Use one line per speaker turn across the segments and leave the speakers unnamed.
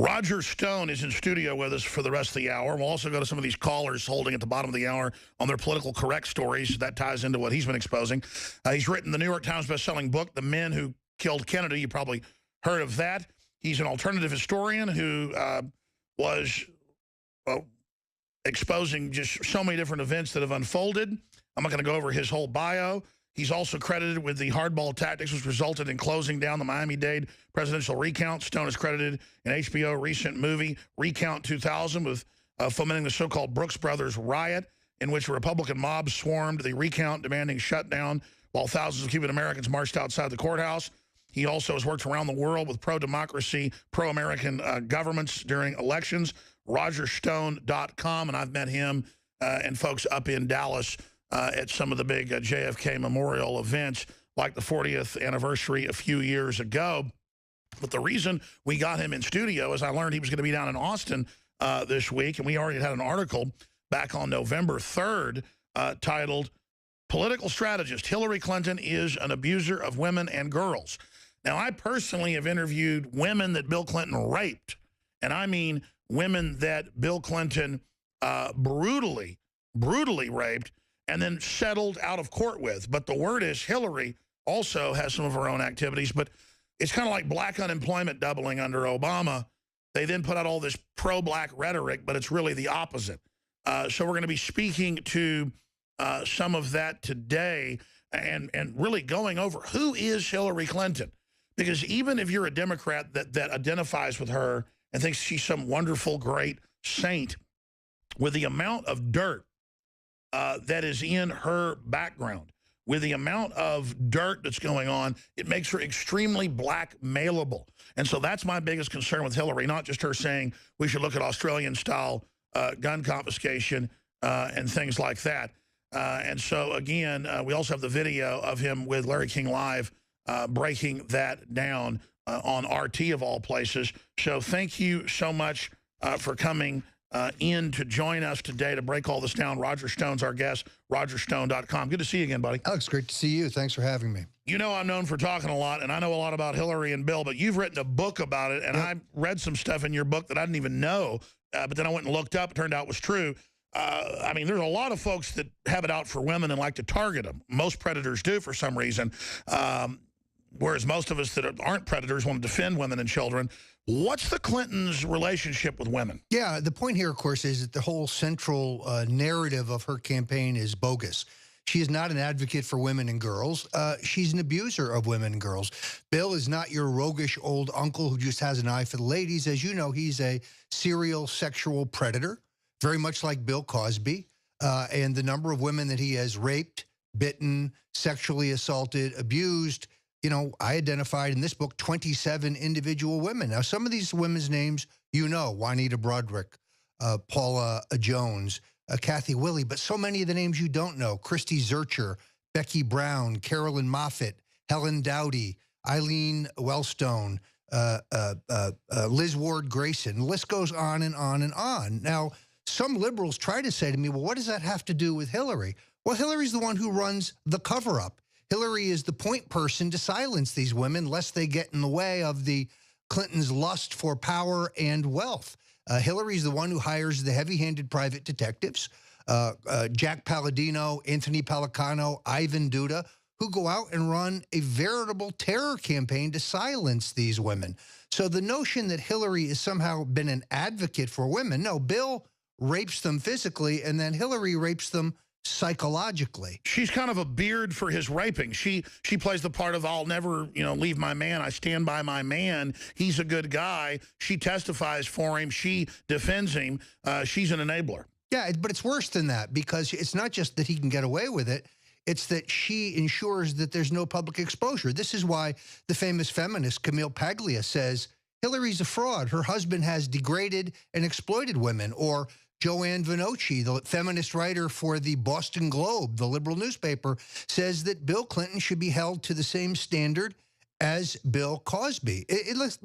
Rogér Stone is in studio with us for the rest of the hour. We'll also go to some of these callers holding at the bottom of the hour on their political correct stories. That ties into what he's been exposing. He's written the New York Times best-selling book, The Men Who Killed Kennedy. You probably heard of that. He's an alternative historian who was exposing just so many different events that have unfolded. I'm not going to go over his whole bio. He's also credited with the hardball tactics which resulted in closing down the Miami-Dade presidential recount. Stone is credited in HBO recent movie, Recount 2000, with fomenting the so-called Brooks Brothers riot, in which a Republican mob swarmed the recount, demanding shutdown, while thousands of Cuban Americans marched outside the courthouse. He also has worked around the world with pro-democracy, pro-American governments during elections. RogerStone.com, and I've met him and folks up in Dallas at some of the big JFK memorial events, like the 40th anniversary a few years ago. But the reason we got him in studio is I learned he was going to be down in Austin this week, and we already had an article back on November 3rd titled, Political Strategist, Hillary Clinton is an Abuser of Women and Girls. Now, I personally have interviewed women that Bill Clinton raped, and I mean women that Bill Clinton brutally raped, and then settled out of court with. But the word is Hillary also has some of her own activities, but it's kind of like black unemployment doubling under Obama. They then put out all this pro-black rhetoric, but it's really the opposite. So we're going to be speaking to some of that today and really going over who is Hillary Clinton. Because even if you're a Democrat that identifies with her and thinks she's some wonderful, great saint, with the amount of dirt that is in her background, with the amount of dirt that's going on, it makes her extremely blackmailable. And so that's my biggest concern with Hillary, not just her saying we should look at Australian-style gun confiscation and things like that. And so, again, we also have the video of him with Larry King Live breaking that down on RT of all places. So thank you so much for coming in to join us today to break all this down. Rogér Stone's our guest, RogerStone.com. Good to see you again, buddy.
Alex, great to see you. Thanks for having me.
You know I'm known for talking a lot, and I know a lot about Hillary and Bill, but you've written a book about it, and I read some stuff in your book that I didn't even know, but then I went and looked up. It turned out it was true. I mean, there's a lot of folks that have it out for women and like to target them. Most predators do for some reason, whereas most of us that aren't predators want to defend women and children. What's the Clintons' relationship with women? Yeah,
the point here, of course, is that the whole central narrative of her campaign is bogus. She is not an advocate for women and girls. She's an abuser of women and girls. Bill is not your roguish old uncle who just has an eye for the ladies. As you know, he's a serial sexual predator, very much like Bill Cosby. And the number of women that he has raped, bitten, sexually assaulted, abused, you know, I identified in this book 27 individual women. Now, some of these women's names, you know, Juanita Broderick, Paula Jones, Kathy Willey, but so many of the names you don't know: Christy Zurcher, Becky Brown, Carolyn Moffett, Helen Dowdy, Eileen Wellstone, Liz Ward Grayson. The list goes on and on and on. Now, some liberals try to say to me, well, what does that have to do with Hillary? Well, Hillary's the one who runs the cover-up. Hillary is the point person to silence these women lest they get in the way of the Clintons' lust for power and wealth. Hillary's the one who hires the heavy-handed private detectives, Jack Palladino, Anthony Pellicano, Ivan Duda, who go out and run a veritable terror campaign to silence these women. So the notion that Hillary has somehow been an advocate for women, no, Bill rapes them physically, and then Hillary rapes them psychologically.
She's kind of a beard for his raping. She plays the part of, I'll never, you know, leave my man. I stand by my man. He's a good guy. She testifies for him. She defends him. She's an enabler.
Yeah, but it's worse than that, because it's not just that he can get away with it. It's that she ensures that there's no public exposure. This is why the famous feminist Camille Paglia says Hillary's a fraud. Her husband has degraded and exploited women. Or Joanne Vinocci, the feminist writer for the Boston Globe, the liberal newspaper, says that Bill Clinton should be held to the same standard as Bill Cosby.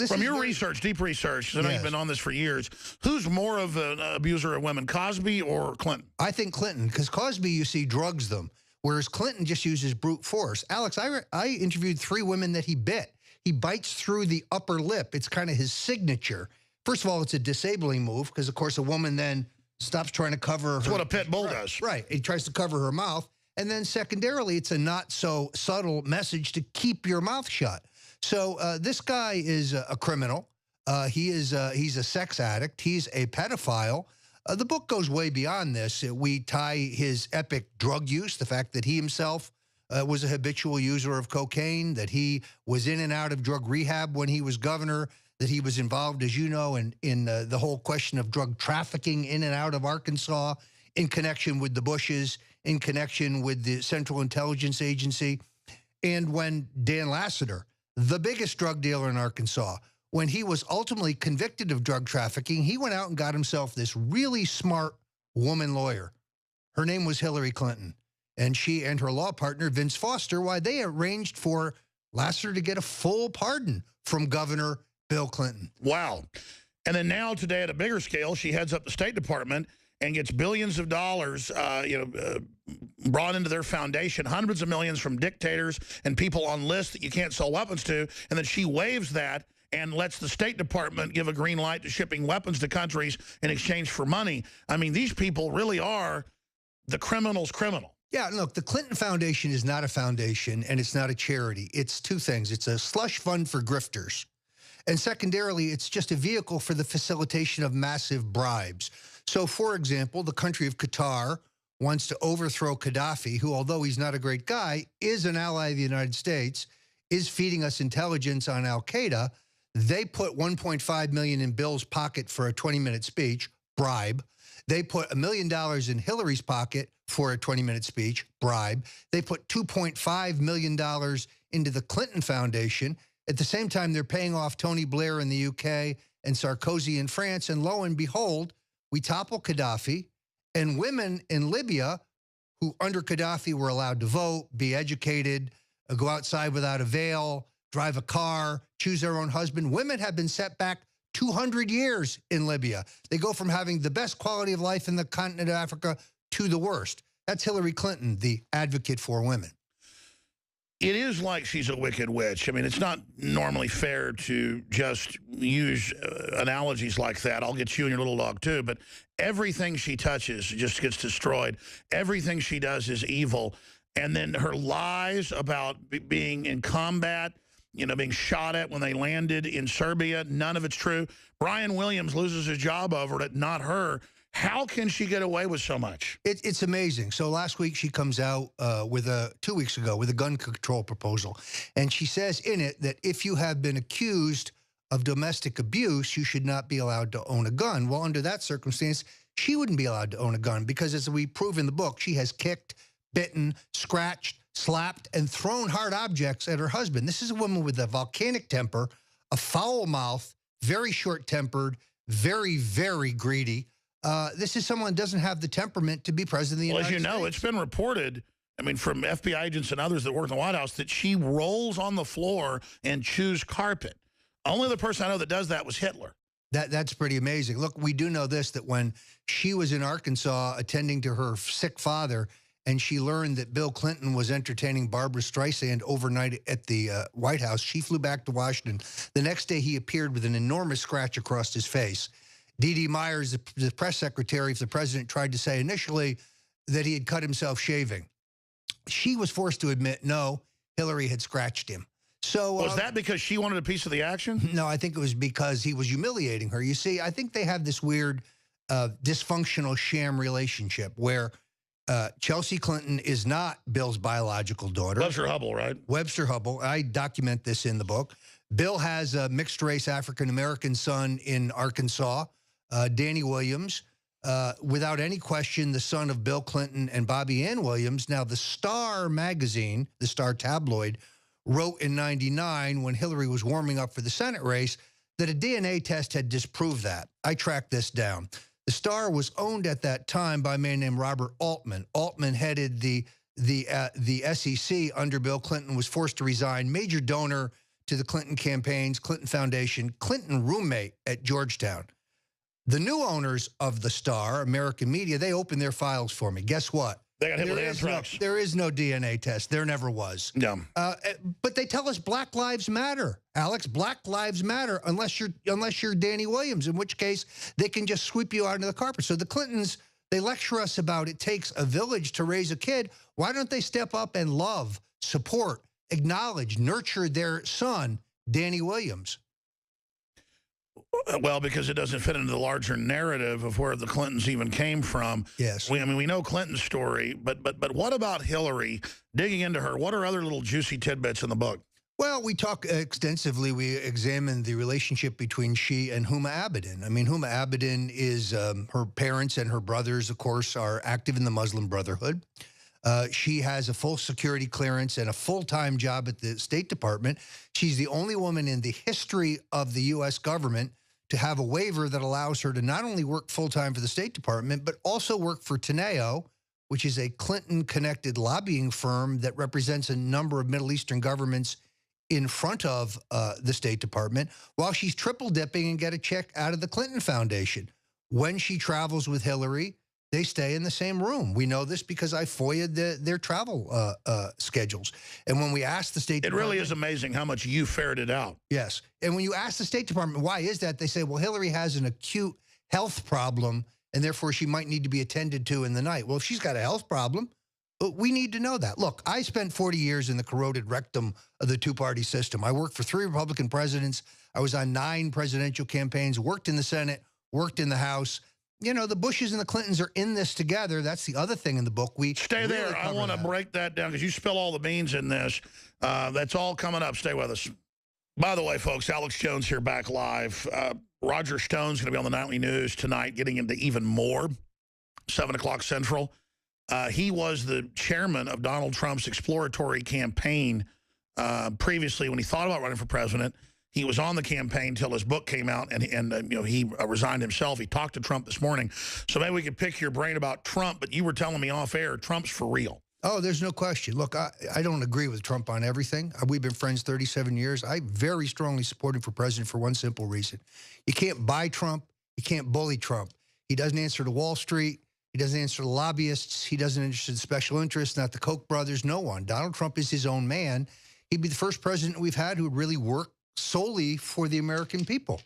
From your research, deep research, I know you've been on this for years, who's more of an abuser of women, Cosby or Clinton?
I think Clinton, because Cosby, you see, drugs them, whereas Clinton just uses brute force. Alex, I interviewed 3 women that he bit. He bites through the upper lip. It's kind of his signature. First of all, it's a disabling move because, of course, a woman then stops trying to cover her.
That's what a pit bull does.
Right. He tries to cover her mouth. And then secondarily, it's a not so subtle message to keep your mouth shut. So this guy is a criminal. He's a sex addict. He's a pedophile. The book goes way beyond this. We tie his epic drug use, the fact that he himself was a habitual user of cocaine, that he was in and out of drug rehab when he was governor, that he was involved, as you know, in the whole question of drug trafficking in and out of Arkansas, in connection with the Bushes, in connection with the Central Intelligence Agency. And when Dan Lassiter, the biggest drug dealer in Arkansas, when he was ultimately convicted of drug trafficking, he went out and got himself this really smart woman lawyer. Her name was Hillary Clinton. And she and her law partner, Vince Foster, why they arranged for Lassiter to get a full pardon from Governor Bill Clinton.
Wow. And then now today at a bigger scale, she heads up the State Department and gets billions of dollars brought into their foundation, hundreds of millions from dictators and people on lists that you can't sell weapons to. And then she waives that and lets the State Department give a green light to shipping weapons to countries in exchange for money. I mean, these people really are the criminal's criminal.
Yeah, look, the Clinton Foundation is not a foundation and it's not a charity. It's two things. It's a slush fund for grifters. And secondarily, it's just a vehicle for the facilitation of massive bribes. So, for example, the country of Qatar wants to overthrow Gaddafi, who, although he's not a great guy, is an ally of the United States, is feeding us intelligence on al-Qaeda. They put $1.5 million in Bill's pocket for a 20-minute speech, bribe. They put $1 million in Hillary's pocket for a 20-minute speech, bribe. They put $2.5 million into the Clinton Foundation. At the same time, they're paying off Tony Blair in the UK and Sarkozy in France. And lo and behold, we topple Gaddafi, and women in Libya who under Gaddafi were allowed to vote, be educated, go outside without a veil, drive a car, choose their own husband. Women have been set back 200 years in Libya. They go from having the best quality of life in the continent of Africa to the worst. That's Hillary Clinton, the advocate for women.
It is like she's a wicked witch. I mean, it's not normally fair to just use analogies like that. I'll get you and your little dog too, but everything she touches just gets destroyed. Everything she does is evil. And then her lies about being in combat, being shot at when they landed in Serbia, none of it's true. Brian Williams loses his job over it, not her. How can she get away with so much?
It's amazing. So last week she comes out 2 weeks ago with a gun control proposal. And she says in it that if you have been accused of domestic abuse, you should not be allowed to own a gun. Well, under that circumstance, she wouldn't be allowed to own a gun because, as we prove in the book, she has kicked, bitten, scratched, slapped, and thrown hard objects at her husband. This is a woman with a volcanic temper, a foul mouth, very short-tempered, very, very greedy. This is someone who doesn't have the temperament to be president of the United States.
Well, as you know, it's been reported, I mean, from FBI agents and others that work in the White House, that she rolls on the floor and chews carpet. Only the person I know that does that was Hitler.
That's pretty amazing. Look, we do know this, that when she was in Arkansas attending to her sick father, and she learned that Bill Clinton was entertaining Barbara Streisand overnight at the White House, she flew back to Washington. The next day, he appeared with an enormous scratch across his face. D.D. Myers, the press secretary of the president, tried to say initially that he had cut himself shaving. She was forced to admit, no, Hillary had scratched him. So
was that because she wanted a piece of the action?
No, I think it was because he was humiliating her. You see, I think they have this weird dysfunctional sham relationship where Chelsea Clinton is not Bill's biological daughter.
Webster Hubble, right?
Webster Hubble. I document this in the book. Bill has a mixed-race African-American son in Arkansas, Danny Williams, without any question, the son of Bill Clinton and Bobby Ann Williams. Now, the Star magazine, the Star tabloid, wrote in '99 when Hillary was warming up for the Senate race that a DNA test had disproved that. I tracked this down. The Star was owned at that time by a man named Robert Altman. Altman headed the SEC under Bill Clinton, was forced to resign, major donor to the Clinton campaigns, Clinton Foundation, Clinton roommate at Georgetown. The new owners of the Star, American media, they opened their files for me. Guess what?
They got hit with anthrax.
There is no DNA test. There never was.
Yeah.
But they tell us Black Lives Matter, Alex. Black Lives Matter unless you're Danny Williams, in which case they can just sweep you out into the carpet. So the Clintons, they lecture us about it takes a village to raise a kid. Why don't they step up and love, support, acknowledge, nurture their son, Danny Williams?
Well, because it doesn't fit into the larger narrative of where the Clintons even came from.
Yes.
I mean, we know Clinton's story, but what about Hillary? Digging into her, what are other little juicy tidbits in the book?
Well, we talk extensively. We examine the relationship between she and Huma Abedin. I mean, Huma Abedin is her parents and her brothers, of course, are active in the Muslim Brotherhood. She has a full security clearance and a full-time job at the State Department. She's the only woman in the history of the U.S. government to have a waiver that allows her to not only work full-time for the State Department, but also work for Teneo, which is a Clinton-connected lobbying firm that represents a number of Middle Eastern governments in front of the State Department, while she's triple-dipping and get a check out of the Clinton Foundation. When she travels with Hillary, they stay in the same room. We know this because I FOIA'd their travel schedules. And when we asked the State Department...
It really is amazing how much you ferreted out.
Yes. And when you ask the State Department, why is that? They say, well, Hillary has an acute health problem, and therefore she might need to be attended to in the night. Well, if she's got a health problem, we need to know that. Look, I spent 40 years in the corroded rectum of the two-party system. I worked for 3 Republican presidents. I was on 9 presidential campaigns, worked in the Senate, worked in the House. You know, the Bushes and the Clintons are in this together. That's the other thing in the book. We
Stay there. I want to break that down because you spill all the beans in this. That's all coming up. Stay with us. By the way, folks, Alex Jones here back live. Rogers Stone's going to be on the Nightly News tonight, getting into even more, 7 o'clock Central. He was the chairman of Donald Trump's exploratory campaign previously when he thought about running for president. He was on the campaign until his book came out, and you know, he resigned himself. He talked to Trump this morning. So maybe we could pick your brain about Trump, but you were telling me off air, Trump's for real.
Oh, there's no question. Look, I don't agree with Trump on everything. We've been friends 37 years. I very strongly support him for president for one simple reason. You can't buy Trump. You can't bully Trump. He doesn't answer to Wall Street. He doesn't answer to lobbyists. He doesn't answer to special interests, not the Koch brothers, no one. Donald Trump is his own man. He'd be the first president we've had who would really work solely for the American people.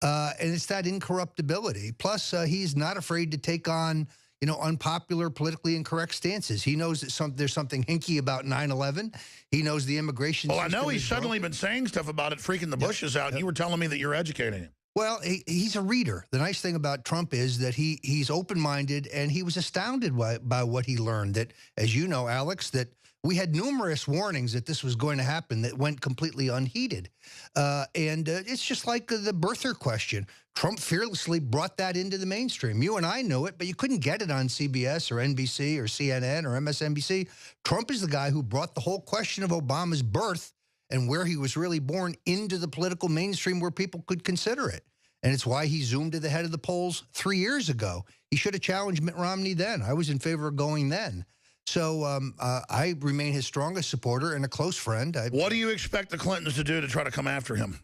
And it's that incorruptibility. Plus, he's not afraid to take on, you know, unpopular, politically incorrect stances. He knows that there's something hinky about 9/11. He knows the immigration system.
Well, I know he's suddenly been saying stuff about it, freaking the Bushes out. And you were telling me that you're educating him.
Well, he's a reader. The nice thing about Trump is that he's open-minded, and he was astounded by what he learned. That, as you know, Alex, that we had numerous warnings that this was going to happen that went completely unheeded. And it's just like the birther question. Trump fearlessly brought that into the mainstream. You and I knew it, but you couldn't get it on CBS or NBC or CNN or MSNBC. Trump is the guy who brought the whole question of Obama's birth and where he was really born into the political mainstream where people could consider it. And it's why he zoomed to the head of the polls 3 years ago. He should have challenged Mitt Romney then. I was in favor of going then. So I remain his strongest supporter and a close friend.
What do you expect the Clintons to do to try to come after him?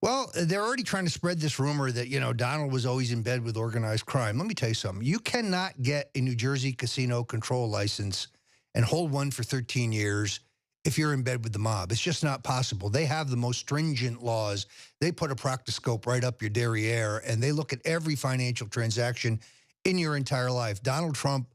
Well, they're already trying to spread this rumor that, you know, Donald was always in bed with organized crime. Let me tell you something. You cannot get a New Jersey casino control license and hold one for 13 years if you're in bed with the mob. It's just not possible. They have the most stringent laws. They put a proctoscope right up your derriere, and they look at every financial transaction in your entire life. Donald Trump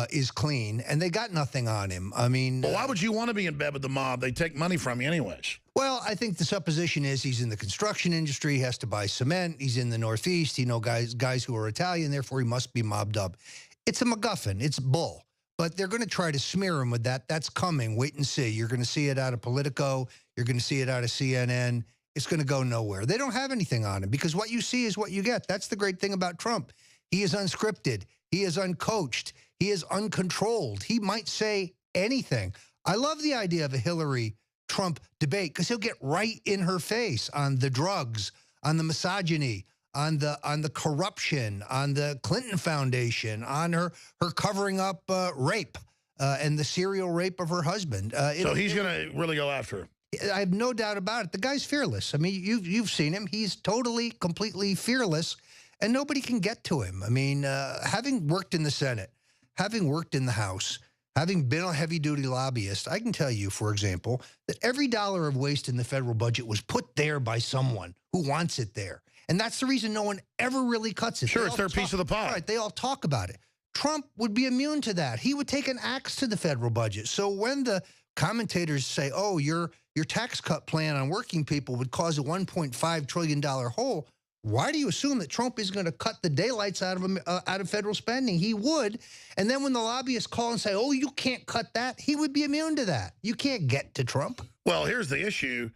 is clean, and they got nothing on him. I mean...
Well, why would you want to be in bed with the mob? They take money from you anyways.
Well, I think the supposition is he's in the construction industry, he has to buy cement, he's in the Northeast, you know, guys who are Italian, therefore he must be mobbed up. It's a MacGuffin. It's bull. But they're going to try to smear him with that. That's coming. Wait and see. You're going to see it out of Politico. You're going to see it out of CNN. It's going to go nowhere. They don't have anything on him because what you see is what you get. That's the great thing about Trump. He is unscripted. He is uncoached. He is uncontrolled. He might say anything. I love the idea of a Hillary-Trump debate because he'll get right in her face on the drugs, on the misogyny, on the corruption, on the Clinton Foundation, on her covering up rape and the serial rape of her husband.
So he's going to really go after her.
I have no doubt about it. The guy's fearless. I mean, you've seen him. He's totally, completely fearless, and nobody can get to him. I mean, having worked in the Senate, having worked in the House, having been a heavy-duty lobbyist, I can tell you, for example, that every dollar of waste in the federal budget was put there by someone who wants it there. And that's the reason no one ever really cuts it.
Sure, it's their piece of the pie.
Right, they all talk about it. Trump would be immune to that. He would take an axe to the federal budget. So when the commentators say, oh, your tax cut plan on working people would cause a $1.5 trillion hole, why do you assume that Trump is going to cut the daylights out of federal spending? He would. And then when the lobbyists call and say, oh, you can't cut that, he would be immune to that. You can't get to Trump.
Well, here's the issue.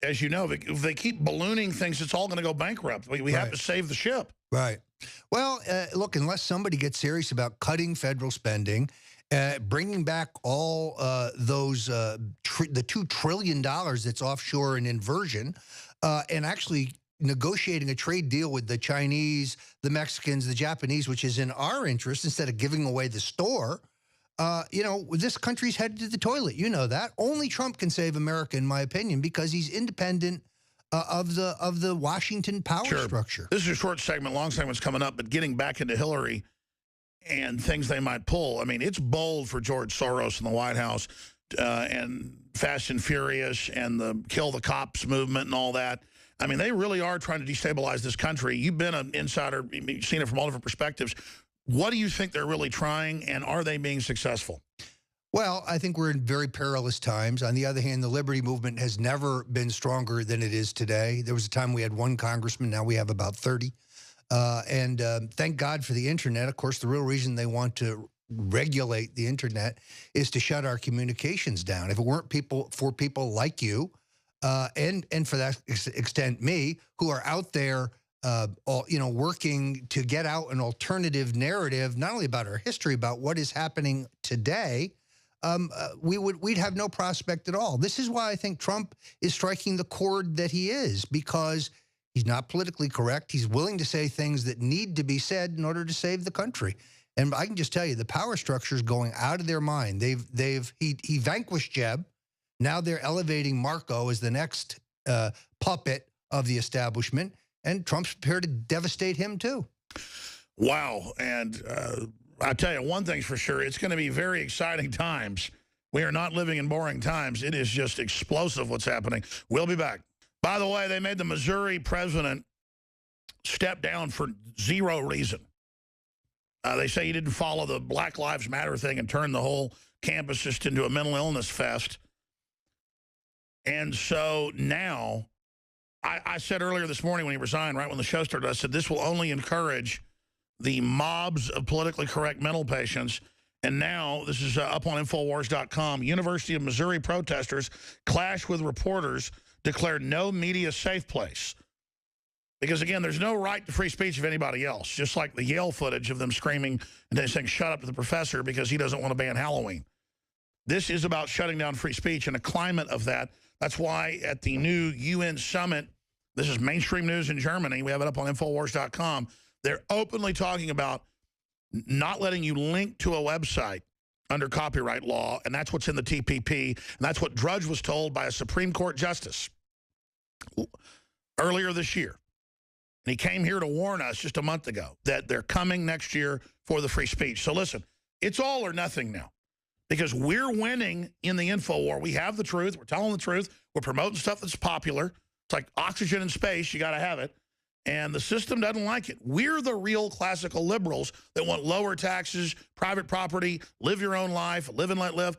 As you know, if they keep ballooning things, it's all going to go bankrupt. We have to save the ship.
Right. Well, look, unless somebody gets serious about cutting federal spending, bringing back all those, the $2 trillion that's offshore in inversion, and actually negotiating a trade deal with the Chinese, the Mexicans, the Japanese, which is in our interest, instead of giving away the store, you know, this country's headed to the toilet. You know that. Only Trump can save America, in my opinion, because he's independent of the Washington power structure.
This is a short segment. Long segment's coming up, but getting back into Hillary and things they might pull. I mean, it's bold for George Soros in the White House and Fast and Furious and the Kill the Cops movement and all that. I mean, they really are trying to destabilize this country. You've been an insider, you've seen it from all different perspectives. What do you think they're really trying, and are they being successful?
Well, I think we're in very perilous times. On the other hand, the liberty movement has never been stronger than it is today. There was a time we had 1 congressman. Now we have about 30. And thank God for the internet. Of course, the real reason they want to regulate the internet is to shut our communications down. If it weren't for people like you, and for that extent me, who are out there, you know, working to get out an alternative narrative, not only about our history, about what is happening today, we'd have no prospect at all. This is why I think Trump is striking the chord that he is, because he's not politically correct. He's willing to say things that need to be said in order to save the country. And I can just tell you, the power structure is going out of their mind. He vanquished Jeb. Now they're elevating Marco as the next puppet of the establishment, and Trump's prepared to devastate him too.
Wow. And I tell you, one thing's for sure, it's going to be very exciting times. We are not living in boring times. It is just explosive what's happening. We'll be back. By the way, they made the Missouri president step down for zero reason. They say he didn't follow the Black Lives Matter thing and turn the whole campus just into a mental illness fest. And so now, I said earlier this morning when he resigned, right when the show started, I said this will only encourage the mobs of politically correct mental patients. And now, this is up on Infowars.com, University of Missouri protesters clash with reporters, declared no media safe place. Because, again, there's no right to free speech of anybody else, just like the Yale footage of them screaming and then saying, shut up to the professor because he doesn't want to ban Halloween. This is about shutting down free speech and a climate of that. That's why at the new UN summit, this is mainstream news in Germany, we have it up on Infowars.com, they're openly talking about not letting you link to a website under copyright law, and that's what's in the TPP, and that's what Drudge was told by a Supreme Court justice earlier this year. And he came here to warn us just a month ago that they're coming next year for the free speech. So listen, it's all or nothing now. Because we're winning in the info war. We have the truth. We're telling the truth. We're promoting stuff that's popular. It's like oxygen in space. You got to have it. And the system doesn't like it. We're the real classical liberals that want lower taxes, private property, live your own life, live and let live.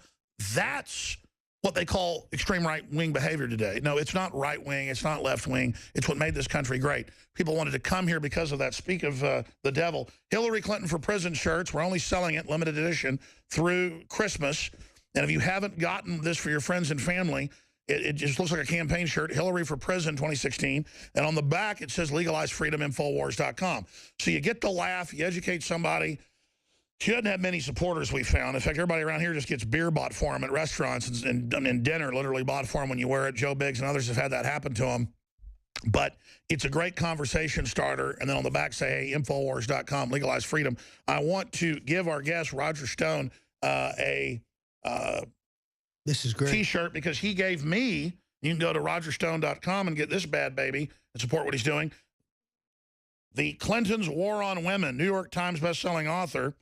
That's what they call extreme right-wing behavior today. No, it's not right-wing. It's not left-wing. It's what made this country great. People wanted to come here because of that. Speak of the devil. Hillary Clinton for prison shirts. We're only selling it, limited edition, through Christmas. And if you haven't gotten this for your friends and family, it just looks like a campaign shirt, Hillary for Prison 2016. And on the back, it says Legalize Freedom, Infowars.com. So you get the laugh, you educate somebody. She doesn't have many supporters, we found. In fact, everybody around here just gets beer bought for them at restaurants and dinner literally bought for them when you wear it. Joe Biggs and others have had that happen to them. But it's a great conversation starter. And then on the back say, hey, Infowars.com, Legalize Freedom. I want to give our guest, Rogер Stone,
this is great
T-shirt because he gave me, you can go to RogerStone.com and get this bad baby and support what he's doing. The Clinton's War on Women, New York Times bestselling author.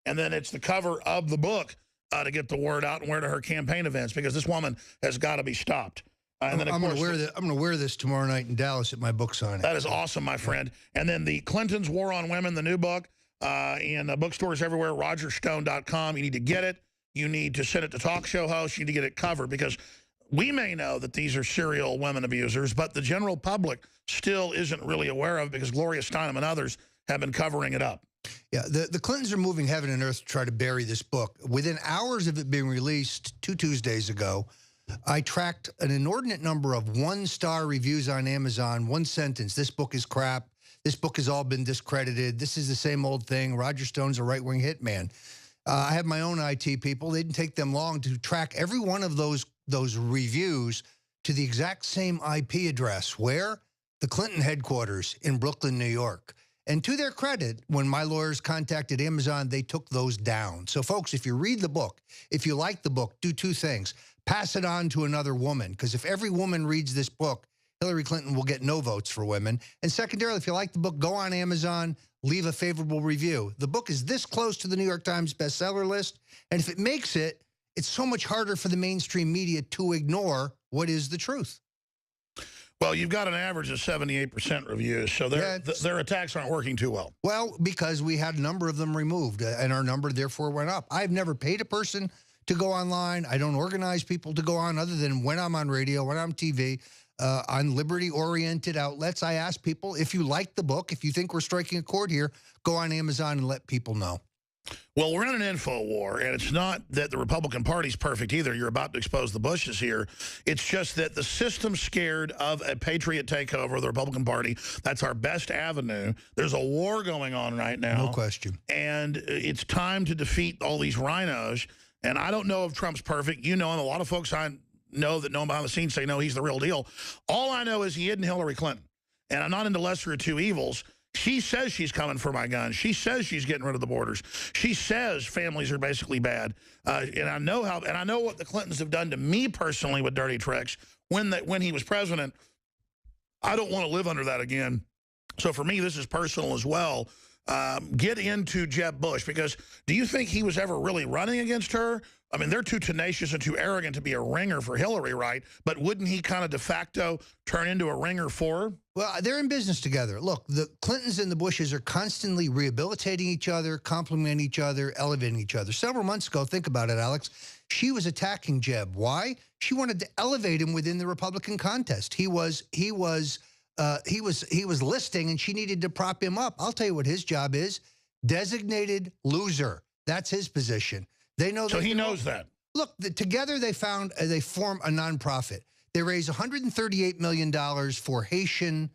and then it's the cover of the book to get the word out and wear to her campaign events, because this woman has got to be stopped. And then,
I'm going to wear this tomorrow night in Dallas at my book signing.
That is awesome, my friend. And then the Clinton's War on Women, the new book, in bookstores everywhere, RogerStone.com. You need to get it. You need to send it to talk show hosts. You need to get it covered, because we may know that these are serial women abusers, but the general public still isn't really aware of it, because Gloria Steinem and others have been covering it up.
Yeah, the Clintons are moving heaven and earth to try to bury this book. Within hours of it being released 2 Tuesdays ago, I tracked an inordinate number of 1-star reviews on Amazon. One sentence: this book is crap. This book has all been discredited. This is the same old thing. Roger Stone's a right-wing hitman. I have my own IT people. They didn't take them long to track every one of those reviews to the exact same IP address. Where? The Clinton headquarters in Brooklyn, New York. And to their credit, when my lawyers contacted Amazon, they took those down. So, folks, if you read the book, if you like the book, do 2 things. Pass it on to another woman, because if every woman reads this book, Hillary Clinton will get no votes for women. And secondarily, if you like the book, go on Amazon, leave a favorable review. The book is this close to the New York Times bestseller list, and if it makes it, it's so much harder for the mainstream media to ignore what is the truth.
Well, you've got an average of 78% reviews, so their attacks aren't working too well.
Well, because we had a number of them removed, and our number therefore went up. I've never paid a person to go online. I don't organize people to go on, other than when I'm on radio, when I'm TV, on liberty-oriented outlets. I ask people, if you like the book, if you think we're striking a chord here, go on Amazon and let people know.
Well, we're in an info war, and it's not that the Republican Party's perfect either. You're about to expose the Bushes here. It's just that the system's scared of a patriot takeover of the Republican Party. That's our best avenue. There's a war going on right now.
No question.
And it's time to defeat all these rhinos. And I don't know if Trump's perfect. You know him. A lot of folks I know that know him behind the scenes say, no, he's the real deal. All I know is he isn't Hillary Clinton. And I'm not into lesser of two evils. She says she's coming for my guns. She says she's getting rid of the borders. She says families are basically bad. And I know what the Clintons have done to me personally with dirty tricks when he was president. I don't want to live under that again. So for me, this is personal as well. Get into Jeb Bush, because do you think he was ever really running against her? I mean, they're too tenacious and too arrogant to be a ringer for Hillary, right? But wouldn't he kind of de facto turn into a ringer for her?
Well, they're in business together. Look, the Clintons and the Bushes are constantly rehabilitating each other, complimenting each other, elevating each other. Several months ago, think about it, Alex, she was attacking Jeb. Why? She wanted to elevate him within the Republican contest. He was listing, and she needed to prop him up. I'll tell you what his job is: designated loser. That's his position. They know.
So he knows that.
Look, together they form a nonprofit. They raise $138 million for Haitian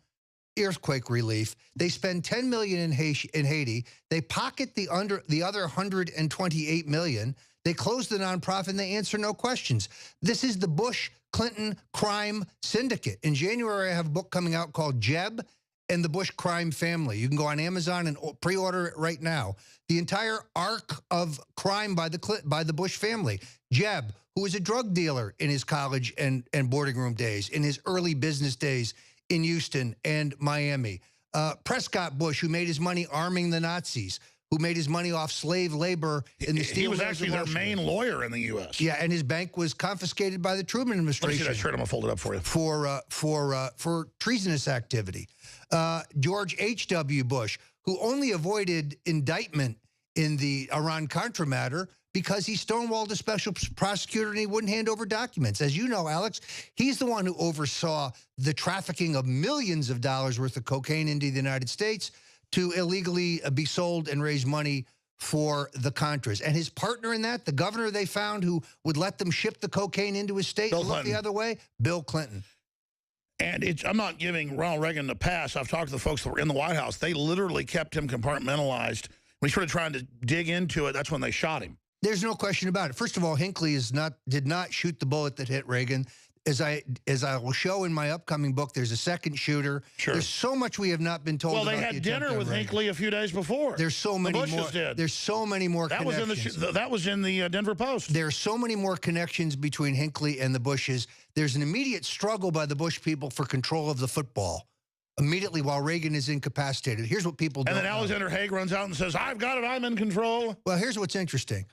earthquake relief. They spend $10 million in Haiti. They pocket the other $128 million. They close the nonprofit, and they answer no questions. This is the Bush-Clinton crime syndicate. In January, I have a book coming out called Jeb and the Bush Crime Family. You can go on Amazon and pre-order it right now. The entire arc of crime by the Bush family. Jeb, who was a drug dealer in his college and boarding room days, in his early business days in Houston and Miami. Prescott Bush, who made his money arming the Nazis, who made his money off slave labor in the steel.
He was actually their main lawyer in the U.S.
Yeah, and his bank was confiscated by the Truman administration.
Let me see that shirt. I'm going to fold it up for you.
For treasonous activity. George H.W. Bush, who only avoided indictment in the Iran-Contra matter because he stonewalled a special prosecutor and he wouldn't hand over documents. As you know, Alex, he's the one who oversaw the trafficking of millions of dollars worth of cocaine into the United States to illegally be sold and raise money for the Contras. And his partner in that, the governor they found who would let them ship the cocaine into his state and look the other way, Bill Clinton.
And I'm not giving Ronald Reagan the pass. I've talked to the folks that were in the White House. They literally kept him compartmentalized. When he started trying to dig into it, that's when they shot him.
There's no question about it. First of all, Hinckley did not shoot the bullet that hit Reagan. As I will show in my upcoming book, there's a second shooter.
Sure.
There's so much we have not been told.
Well, they had dinner with Hinckley a few days before.
There's so many more.
The Bushes did.
There's so many more connections.
That was in the Denver Post.
There's so many more connections between Hinckley and the Bushes. There's an immediate struggle by the Bush people for control of the football. immediately while Reagan is incapacitated. Here's what people don't
And then Alexander Haig runs out and says, I've got it, I'm in control.
Well, here's what's interesting.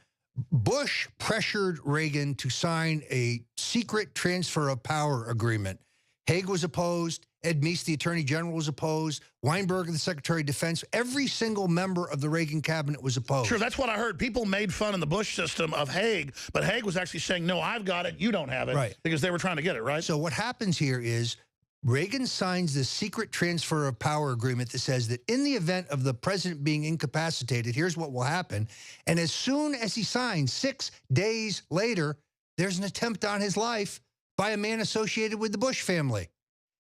Bush pressured Reagan to sign a secret transfer of power agreement. Haig was opposed. Ed Meese, the Attorney General, was opposed. Weinberger, the Secretary of Defense. Every single member of the Reagan cabinet was opposed.
Sure, that's what I heard. People made fun in the Bush system of Haig, but Haig was actually saying, no, I've got it, you don't have it.
Right.
Because they were trying to get it, right?
So what happens here is Reagan signs this secret transfer of power agreement that says that in the event of the president being incapacitated, here's what will happen. And as soon as he signs, 6 days later, there's an attempt on his life by a man associated with the Bush family.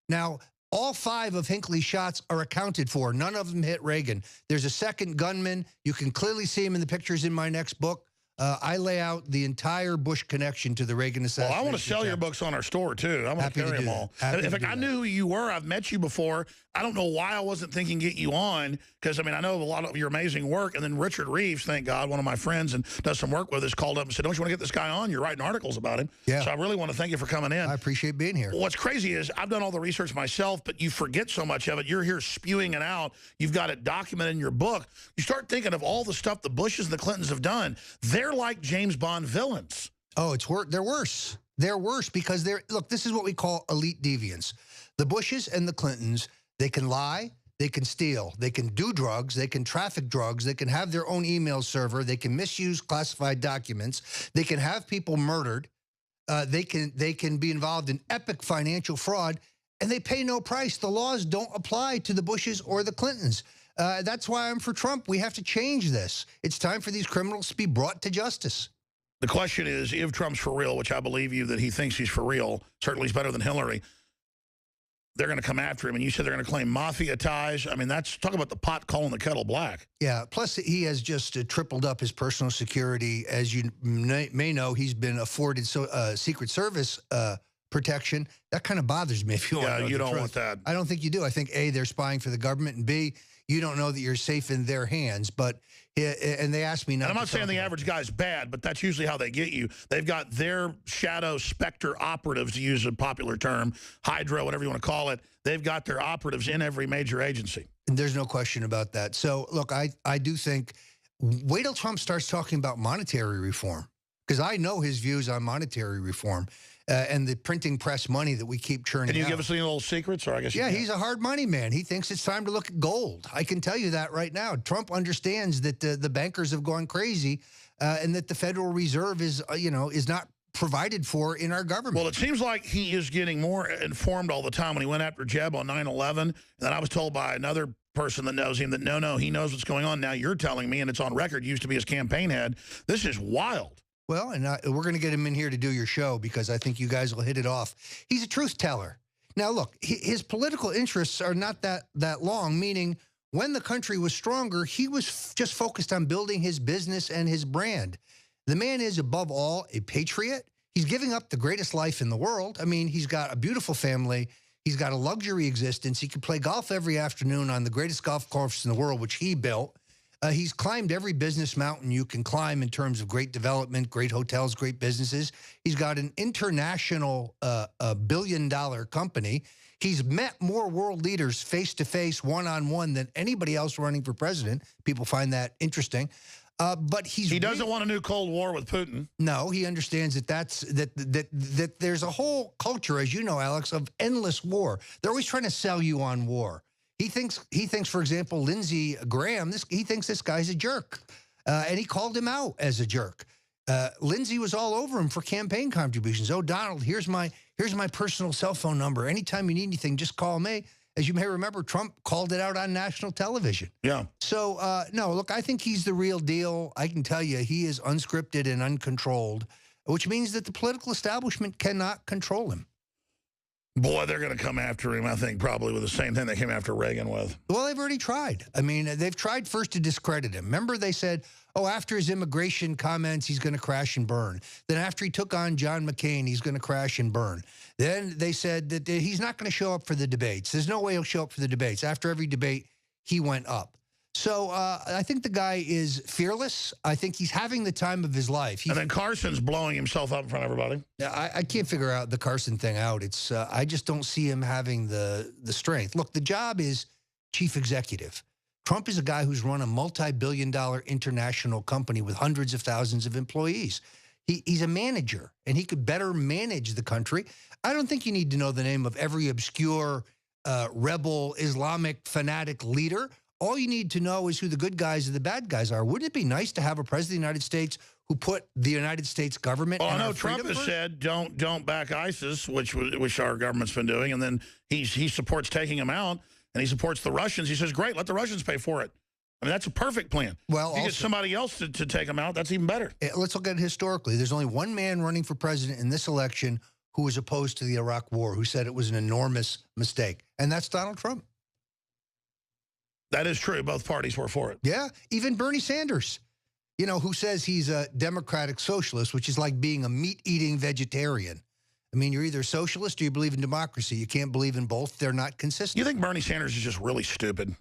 Now, all 5 of Hinckley's shots are accounted for. None of them hit Reagan. There's a second gunman. You can clearly see him in the pictures in my next book. I lay out the entire Bush connection to the Reagan assassination.
Well, I want to sell your books on our store, too. I want to carry them all. In fact, I knew who you were. I've met you before. I don't know why I wasn't thinking get you on, because, I mean, I know a lot of your amazing work. And then Richard Reeves, thank God, one of my friends and does some work with us, called up and said, don't you want to get this guy on? You're writing articles about him.
Yeah.
So I really want to thank you for coming in.
I appreciate being here.
What's crazy is I've done all the research myself, but you forget so much of it. You're here spewing it out. You've got it documented in your book. You start thinking of all the stuff the Bushes and the Clintons have done. They're like James Bond villains.
Oh, they're worse. They're worse because look, this is what we call elite deviance. The Bushes and the Clintons, they can lie, they can steal, they can do drugs, they can traffic drugs, they can have their own email server, they can misuse classified documents, they can have people murdered, they can be involved in epic financial fraud, and they pay no price. The laws don't apply to the Bushes or the Clintons. That's why I'm for Trump. We have to change this. It's time for these criminals to be brought to justice.
The question is, if Trump's for real, which I believe you that he thinks he's for real, certainly he's better than Hillary, they're going to come after him. And you said they're going to claim mafia ties. I mean, that's talk about the pot calling the kettle black.
Yeah. Plus, he has just tripled up his personal security. As you may know, he's been afforded Secret Service protection. That kind of bothers me. If you want to know
you
the
don't
truth.
want that.
I don't think you do. I think A, they're spying for the government, and B, you don't know that you're safe in their hands. But and they asked me not.
And I'm not saying the average guy's bad, but that's usually how they get you. They've got their shadow specter operatives, to use a popular term, Hydra, whatever you want to call it. They've got their operatives in every major agency.
And there's no question about that. So look, I do think wait till Trump starts talking about monetary reform, because I know his views on monetary reform. And the printing press money that we keep churning out.
Can you give us any little secrets? Or I guess
yeah, he's a hard money man. He thinks it's time to look at gold. I can tell you that right now. Trump understands that the bankers have gone crazy and that the Federal Reserve is, is not provided for in our government.
Well, it seems like he is getting more informed all the time. When he went after Jeb on 9/11, and then I was told by another person that knows him that no, he knows what's going on. Now you're telling me, and it's on record, used to be his campaign head. This is wild.
Well, and we're going to get him in here to do your show because I think you guys will hit it off. He's a truth teller. Now, look, his political interests are not that long, meaning when the country was stronger, he was just focused on building his business and his brand. The man is, above all, a patriot. He's giving up the greatest life in the world. I mean, he's got a beautiful family. He's got a luxury existence. He can play golf every afternoon on the greatest golf course in the world, which he built. He's climbed every business mountain you can climb in terms of great development, great hotels, great businesses. He's got an international billion-dollar company. He's met more world leaders face-to-face, one-on-one than anybody else running for president. People find that interesting. But he doesn't
want a new Cold War with Putin.
No, he understands that there's a whole culture, as you know, Alex, of endless war. They're always trying to sell you on war. He thinks, for example, Lindsey Graham, he thinks this guy's a jerk. And he called him out as a jerk. Lindsey was all over him for campaign contributions. Oh, Donald, here's my personal cell phone number. Anytime you need anything, just call me. As you may remember, Trump called it out on national television.
Yeah.
So, no, look, I think he's the real deal. I can tell you he is unscripted and uncontrolled, which means that the political establishment cannot control him.
Boy, they're going to come after him, I think, probably with the same thing they came after Reagan with.
Well, they've already tried. I mean, they've tried first to discredit him. Remember, they said, oh, after his immigration comments, he's going to crash and burn. Then after he took on John McCain, he's going to crash and burn. Then they said that he's not going to show up for the debates. There's no way he'll show up for the debates. After every debate, he went up. So I think the guy is fearless. I think he's having the time of his life.
And then Carson's blowing himself up in front of everybody.
I can't figure out the Carson thing out. It's I just don't see him having the strength. Look, the job is chief executive. Trump is a guy who's run a multi-billion-dollar international company with hundreds of thousands of employees. He's a manager, and he could better manage the country. I don't think you need to know the name of every obscure rebel Islamic fanatic leader. All you need to know is who the good guys and the bad guys are. Wouldn't it be nice to have a president of the United States who put the United States government?
Well, I know Trump has said don't back ISIS, which our government's been doing, and then he supports taking them out, and he supports the Russians. He says, great, let the Russians pay for it. I mean, that's a perfect plan. Well, if you get somebody else to take them out, that's even better.
Let's look at it historically. There's only one man running for president in this election who was opposed to the Iraq War, who said it was an enormous mistake, and that's Donald Trump.
That is true. Both parties were for it.
Yeah, even Bernie Sanders, you know, who says he's a democratic socialist, which is like being a meat-eating vegetarian. I mean, you're either socialist or you believe in democracy. You can't believe in both. They're not consistent.
You think Bernie Sanders is just really stupid?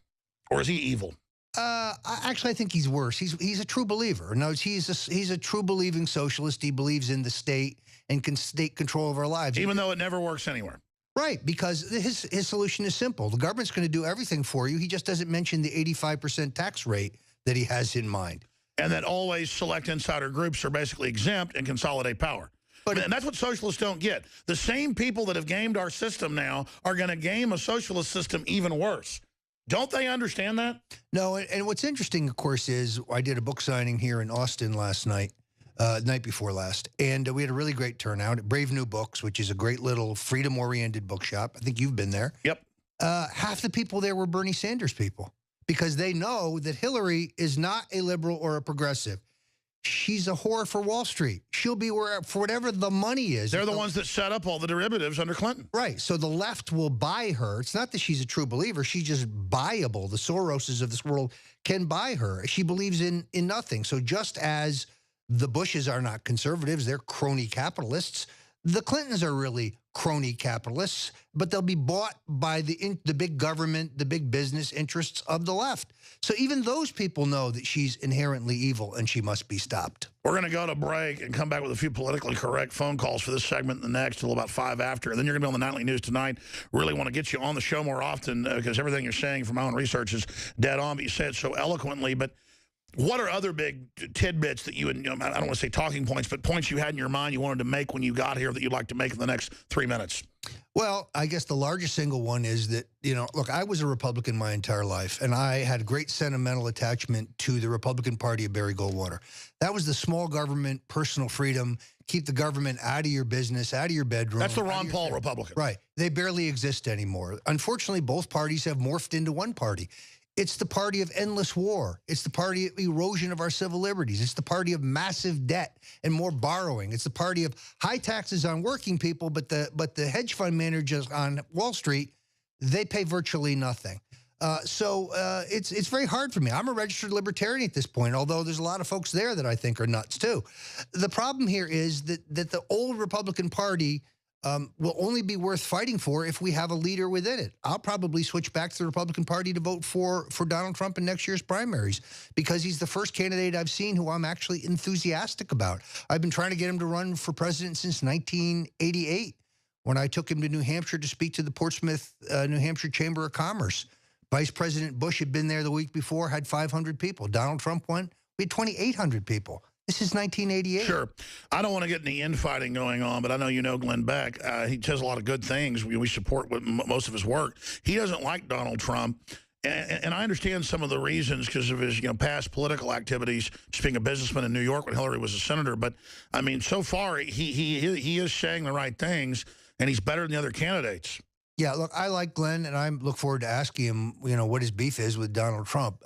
Or is he evil?
Actually, I think he's worse. He's a true believer. No, he's a true believing socialist. He believes in the state and can state control of our lives.
Even though it never works anywhere.
Right, because his solution is simple. The government's going to do everything for you. He just doesn't mention the 85% tax rate that he has in mind.
And that always select insider groups are basically exempt and consolidate power. And that's what socialists don't get. The same people that have gamed our system now are going to game a socialist system even worse. Don't they understand that?
No, and what's interesting, of course, is I did a book signing here in Austin last night. Night before last, and we had a really great turnout at Brave New Books, which is a great little freedom-oriented bookshop. I think you've been there.
Yep.
Half the people there were Bernie Sanders people because they know that Hillary is not a liberal or a progressive. She's a whore for Wall Street. She'll be for whatever the money is.
They're the ones that set up all the derivatives under Clinton.
Right. So the left will buy her. It's not that she's a true believer. She's just buyable. The Soroses of this world can buy her. She believes in nothing. So just as the Bushes are not conservatives, they're crony capitalists. The Clintons are really crony capitalists, but they'll be bought by the big government, the big business interests of the left. So even those people know that she's inherently evil and she must be stopped.
We're going to go to break and come back with a few politically correct phone calls for this segment and the next till about 5 after. And then you're going to be on the Nightly News tonight. Really want to get you on the show more often because everything you're saying from my own research is dead on, but you say it so eloquently. But what are other big tidbits that you would, I don't want to say talking points, but points you had in your mind you wanted to make when you got here that you'd like to make in the next 3 minutes?
Well, I guess the largest single one is that, look, I was a Republican my entire life, and I had great sentimental attachment to the Republican Party of Barry Goldwater. That was the small government, personal freedom, keep the government out of your business, out of your bedroom.
That's the Ron Paul Republican.
Right. They barely exist anymore. Unfortunately, both parties have morphed into one party. It's the party of endless war. It's the party of erosion of our civil liberties. It's the party of massive debt and more borrowing. It's the party of high taxes on working people, but the hedge fund managers on Wall Street, they pay virtually nothing. So it's very hard for me. I'm a registered libertarian at this point, although there's a lot of folks there that I think are nuts too. The problem here is that the old Republican Party will only be worth fighting for if we have a leader within it. I'll probably switch back to the Republican Party to vote for Donald Trump in next year's primaries because he's the first candidate I've seen who I'm actually enthusiastic about. I've been trying to get him to run for president since 1988 when I took him to New Hampshire to speak to the Portsmouth, New Hampshire Chamber of Commerce. Vice President Bush had been there the week before, had 500 people. Donald Trump went, we had 2,800 people. This is 1988.
Sure. I don't want to get any infighting going on, but I know you know Glenn Beck. He says a lot of good things. We support most of his work. He doesn't like Donald Trump. And I understand some of the reasons because of his past political activities, just being a businessman in New York when Hillary was a senator. But, I mean, so far, he is saying the right things, and he's better than the other candidates.
Yeah, look, I like Glenn, and I look forward to asking him, what his beef is with Donald Trump.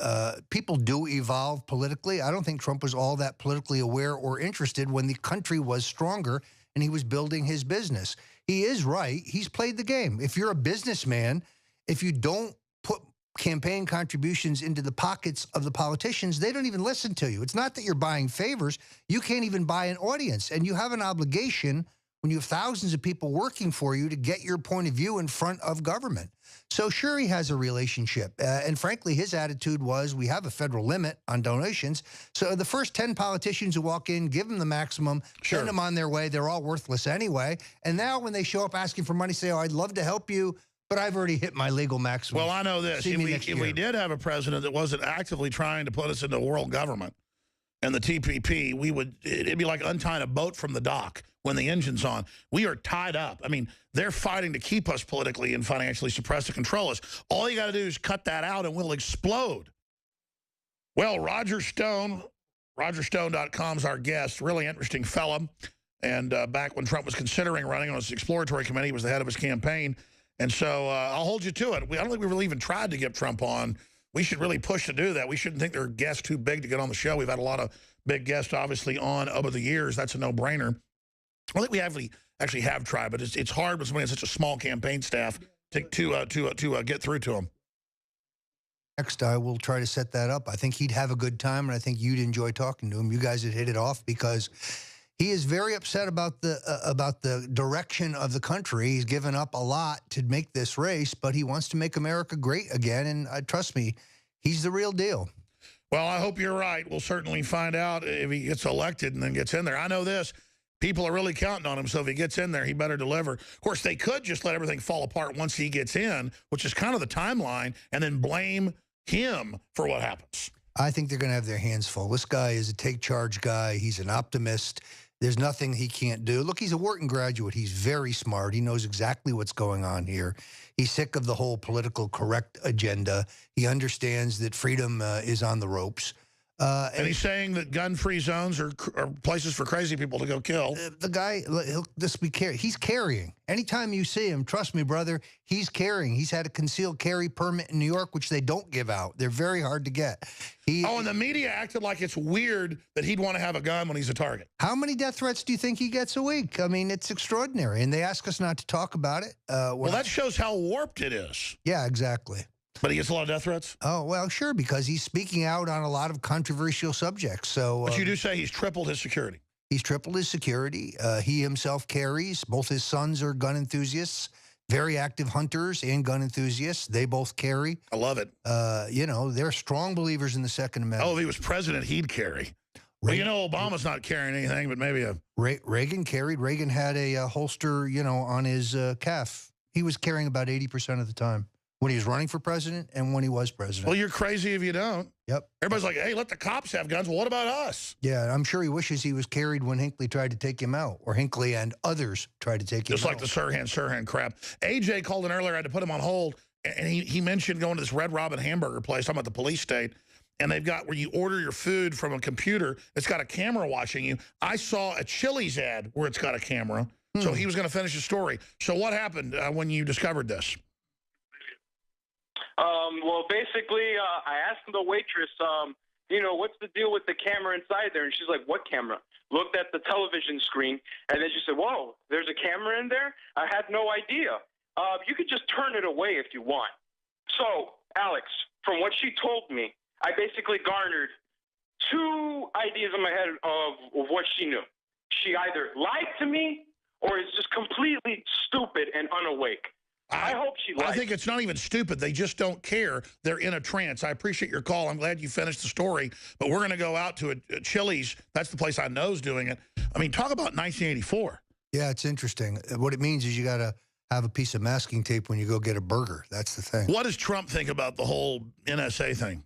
People do evolve politically. I don't think Trump was all that politically aware or interested when the country was stronger and he was building his business. He is right. He's played the game. If you're a businessman, if you don't put campaign contributions into the pockets of the politicians, they don't even listen to you. It's not that you're buying favors. You can't even buy an audience, and you have an obligation when you have thousands of people working for you to get your point of view in front of government. So sure, he has a relationship. And frankly, his attitude was, we have a federal limit on donations. So the first 10 politicians who walk in, give them the maximum, send them on their way. They're all worthless anyway. And now when they show up asking for money, say, oh, I'd love to help you, but I've already hit my legal maximum.
Well, I know this. If we did have a president that wasn't actively trying to put us into world government and the TPP, it'd be like untying a boat from the dock when the engine's on. We are tied up. I mean, they're fighting to keep us politically and financially suppressed to control us. All you got to do is cut that out and we'll explode. Well, Rogер Stone, RogerStone.com's our guest, really interesting fella. And back when Trump was considering running on his exploratory committee, he was the head of his campaign. And so I'll hold you to it. I don't think we really even tried to get Trump on. We should really push to do that. We shouldn't think there are guests too big to get on the show. We've had a lot of big guests, obviously, on over the years. That's a no-brainer. I think we actually have tried, but it's hard when somebody has such a small campaign staff to get through to them.
Next, I will try to set that up. I think he'd have a good time, and I think you'd enjoy talking to him. You guys would hit it off because he is very upset about the direction of the country. He's given up a lot to make this race, but he wants to make America great again, and trust me, he's the real deal.
Well, I hope you're right. We'll certainly find out if he gets elected and then gets in there. I know this. People are really counting on him, so if he gets in there, he better deliver. Of course, they could just let everything fall apart once he gets in, which is kind of the timeline, and then blame him for what happens.
I think they're going to have their hands full. This guy is a take-charge guy. He's an optimist. There's nothing he can't do. Look, he's a Wharton graduate. He's very smart. He knows exactly what's going on here. He's sick of the whole political correct agenda. He understands that freedom is on the ropes.
And he's saying that gun-free zones are places for crazy people to go kill.
The guy, he'll just be carrying. He's carrying. Anytime you see him, trust me, brother, he's carrying. He's had a concealed carry permit in New York, which they don't give out. They're very hard to get.
And the media acted like it's weird that he'd want to have a gun when he's a target.
How many death threats do you think he gets a week? I mean, it's extraordinary. And they ask us not to talk about it.
Well, that shows how warped it is.
Yeah, exactly.
But he gets a lot of death threats?
Oh, well, sure, because he's speaking out on a lot of controversial subjects. So,
but you do say he's tripled his security.
He's tripled his security. He himself carries. Both his sons are gun enthusiasts, very active hunters and gun enthusiasts. They both carry.
I love it.
You know, they're strong believers in the Second Amendment.
Oh, if he was president, he'd carry. Well, you know, Obama's not carrying anything, but maybe a...
Reagan carried. Reagan had a holster, you know, on his calf. He was carrying about 80% of the time. When he was running for president and when he was president.
Well, you're crazy if you don't.
Yep.
Everybody's like, hey, let the cops have guns. Well, what about us?
Yeah, I'm sure he wishes he was carried when Hinckley tried to take him out, or Hinckley and others tried to take him out.
Just like the Sirhan crap. AJ called in earlier. I had to put him on hold, and he mentioned going to this Red Robin hamburger place. I'm at the police state, and they've got where you order your food from a computer. It's got a camera watching you. I saw a Chili's ad where it's got a camera, so he was going to finish his story. So what happened when you discovered this?
Well, basically, I asked the waitress, you know, what's the deal with the camera inside there? And she's like, what camera? Looked at the television screen, and then she said, whoa, there's a camera in there? I had no idea. You could just turn it away if you want. So, Alex, from what she told me, I basically garnered two ideas in my head of what she knew. She either lied to me or is just completely stupid and unawake. I hope she likes.
I think it's not even stupid. They just don't care. They're in a trance. I appreciate your call. I'm glad you finished the story. But we're going to go out to a Chili's. That's the place I know is doing it. I mean, talk about 1984.
Yeah, it's interesting. What it means is you got to have a piece of masking tape when you go get a burger. That's the thing.
What does Trump think about the whole NSA thing?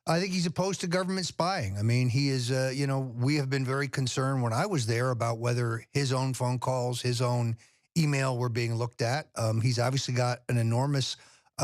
I think he's opposed to government spying. I mean, he is, you know, we have been very concerned when I was there about whether his own phone calls, his own email were being looked at. He's obviously got an enormous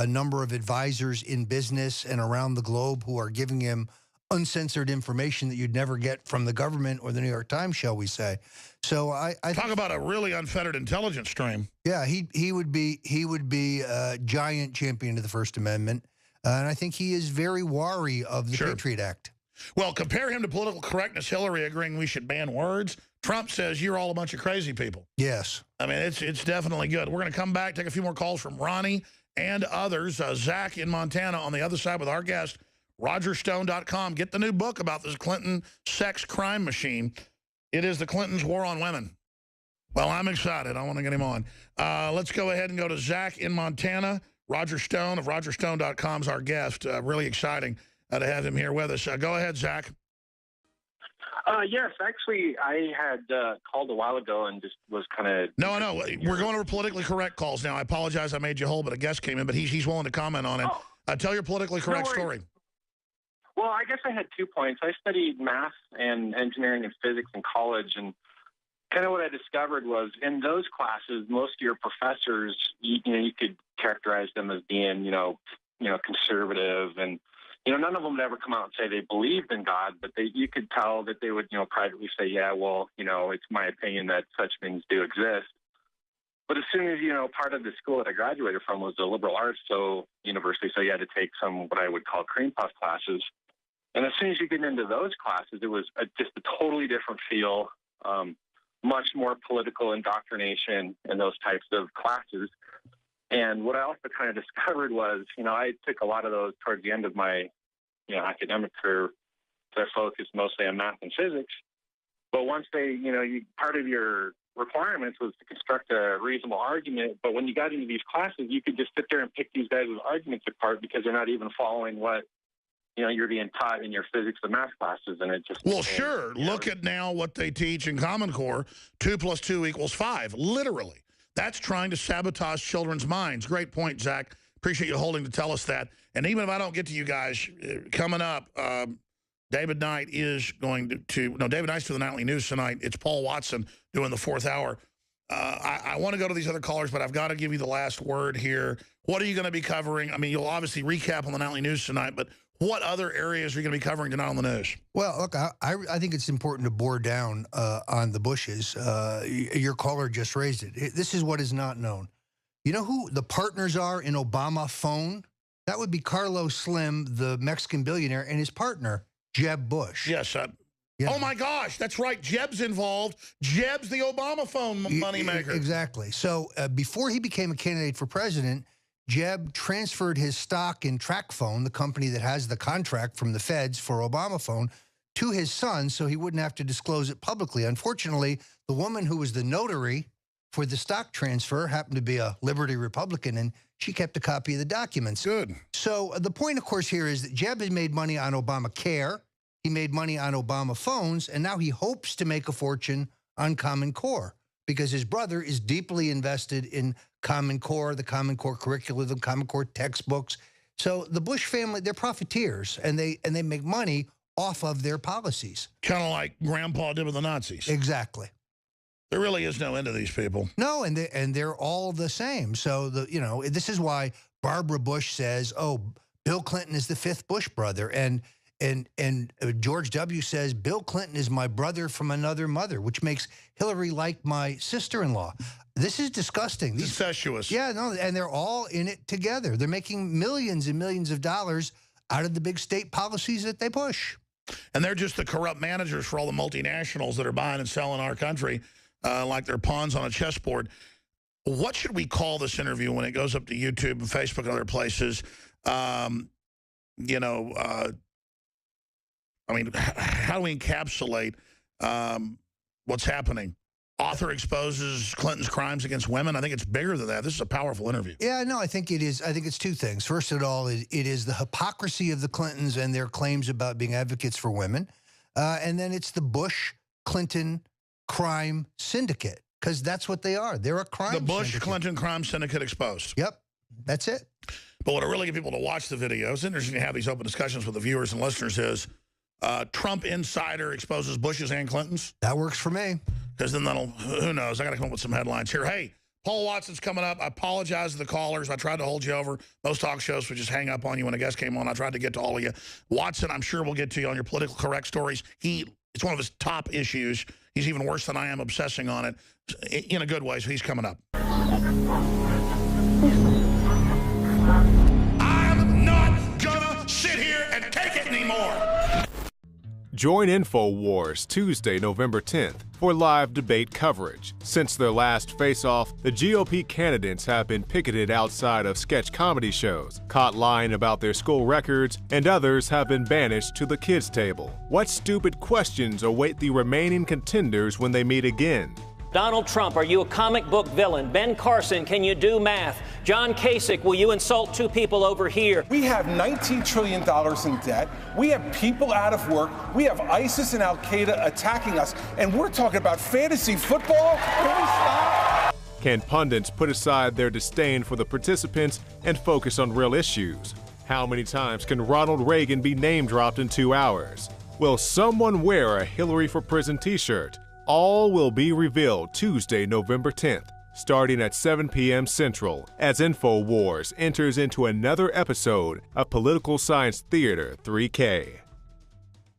number of advisors in business and around the globe who are giving him uncensored information that you'd never get from the government or the New York Times, shall we say. So I
talk about a really unfettered intelligence stream.
Yeah, he would be a giant champion of the First Amendment. And I think he is very wary of the Patriot Act.
Well, compare him to political correctness. Hillary agreeing we should ban words. Trump says you're all a bunch of crazy people.
Yes.
I mean, it's definitely good. We're going to come back, take a few more calls from Ronnie and others. Zach in Montana on the other side with our guest, RogerStone.com. Get the new book about this Clinton sex crime machine. It is the Clintons' War on Women. Well, I'm excited. I want to get him on. Let's go ahead and go to Zach in Montana. Rogер Stone of RogerStone.com is our guest. Really exciting to have him here with us. Go ahead, Zach.
Yes, actually, I had called a while ago and just was kind of...
No, we're going over politically correct calls now. I apologize I made you hold, but a guest came in, but he's willing to comment on it. Tell your politically correct story.
Well, I guess I had 2 points. I studied math and engineering and physics in college, and kind of what I discovered was in those classes, most of your professors, you could characterize them as being, conservative, and none of them would ever come out and say they believed in God, but you could tell that they would, privately say, yeah, well, it's my opinion that such things do exist. But as soon as, part of the school that I graduated from was a liberal arts university, so you had to take some what I would call cream puff classes. And as soon as you get into those classes, it was just a totally different feel, much more political indoctrination in those types of classes. And what I also kind of discovered was, I took a lot of those towards the end of my, academic career. So I focused mostly on math and physics. But once part of your requirements was to construct a reasonable argument. But when you got into these classes, you could just sit there and pick these guys' arguments apart because they're not even following what, you're being taught in your physics and math classes. And it just...
Well, sure. Look at now what they teach in Common Core. 2 + 2 = 5, literally. That's trying to sabotage children's minds. Great point, Zach. Appreciate you holding to tell us that. And even if I don't get to you guys, coming up, David Knight is going to David Knight's doing the Nightly News tonight. It's Paul Watson doing the 4th hour. I want to go to these other callers, but I've got to give you the last word here. What are you going to be covering? I mean, you'll obviously recap on the Nightly News tonight, but what other areas are you going to be covering tonight on the news?
Well, look, I think it's important to bore down on the Bushes. Your caller just raised it. This is what is not known. You know who the partners are in Obama phone? That would be Carlos Slim, the Mexican billionaire, and his partner, Jeb Bush.
Yes. Oh, my gosh. That's right. Jeb's involved. Jeb's the Obama phone moneymaker.
Exactly. So before he became a candidate for president, Jeb transferred his stock in TracFone, the company that has the contract from the feds for Obama phone, to his son so he wouldn't have to disclose it publicly. Unfortunately, the woman who was the notary for the stock transfer happened to be a Liberty Republican, and she kept a copy of the documents.
Good.
So the point, of course, here is that Jeb has made money on Obamacare. He made money on Obama phones, and now he hopes to make a fortune on Common Core because his brother is deeply invested in Common Core, the Common Core curriculum, the Common Core textbooks. So the Bush family, they're profiteers, and they make money off of their policies.
Kind of like Grandpa did with the Nazis.
Exactly.
There really is no end to these people.
No, and they're all the same. So this is why Barbara Bush says, "Oh, Bill Clinton is the 5th Bush brother," and George W. says, "Bill Clinton is my brother from another mother," which makes Hillary like my sister-in-law. This is disgusting.
Incestuous.
Yeah, no, and they're all in it together. They're making millions and millions of dollars out of the big state policies that they push.
And they're just the corrupt managers for all the multinationals that are buying and selling our country like they're pawns on a chessboard. What should we call this interview when it goes up to YouTube and Facebook and other places? I mean, how do we encapsulate what's happening? Author exposes Clinton's crimes against women. I think it's bigger than that. This is a powerful interview.
Yeah, no, I think it is. I think it's 2 things. First of all, it is the hypocrisy of the Clintons and their claims about being advocates for women. And then it's the Bush-Clinton crime syndicate, because that's what they are. They're a crime syndicate.
The Bush-Clinton crime syndicate exposed.
Yep, that's it.
But what I really get people to watch the video, it's interesting to have these open discussions with the viewers and listeners, is Trump insider exposes Bush's and Clinton's.
That works for me.
Because then who knows, I got to come up with some headlines here. Hey, Paul Watson's coming up. I apologize to the callers. I tried to hold you over. Most talk shows would just hang up on you when a guest came on. I tried to get to all of you. Watson, I'm sure we'll get to you on your political correct stories. It's one of his top issues. He's even worse than I am obsessing on it in a good way, so he's coming up. I'm not gonna sit here and take it anymore.
Join InfoWars Tuesday, November 10th for live debate coverage. Since their last face-off, the GOP candidates have been picketed outside of sketch comedy shows, caught lying about their school records, and others have been banished to the kids' table. What stupid questions await the remaining contenders when they meet again?
Donald Trump, are you a comic book villain? Ben Carson, can you do math? John Kasich, will you insult two people over here?
We have $19 trillion in debt. We have people out of work. We have ISIS and Al-Qaeda attacking us. And we're talking about fantasy football? Can we stop?
Can pundits put aside their disdain for the participants and focus on real issues? How many times can Ronald Reagan be name-dropped in 2 hours? Will someone wear a Hillary for Prison t-shirt? All will be revealed Tuesday, November 10th, starting at 7 p.m. Central, as InfoWars enters into another episode of Political Science Theater 3K.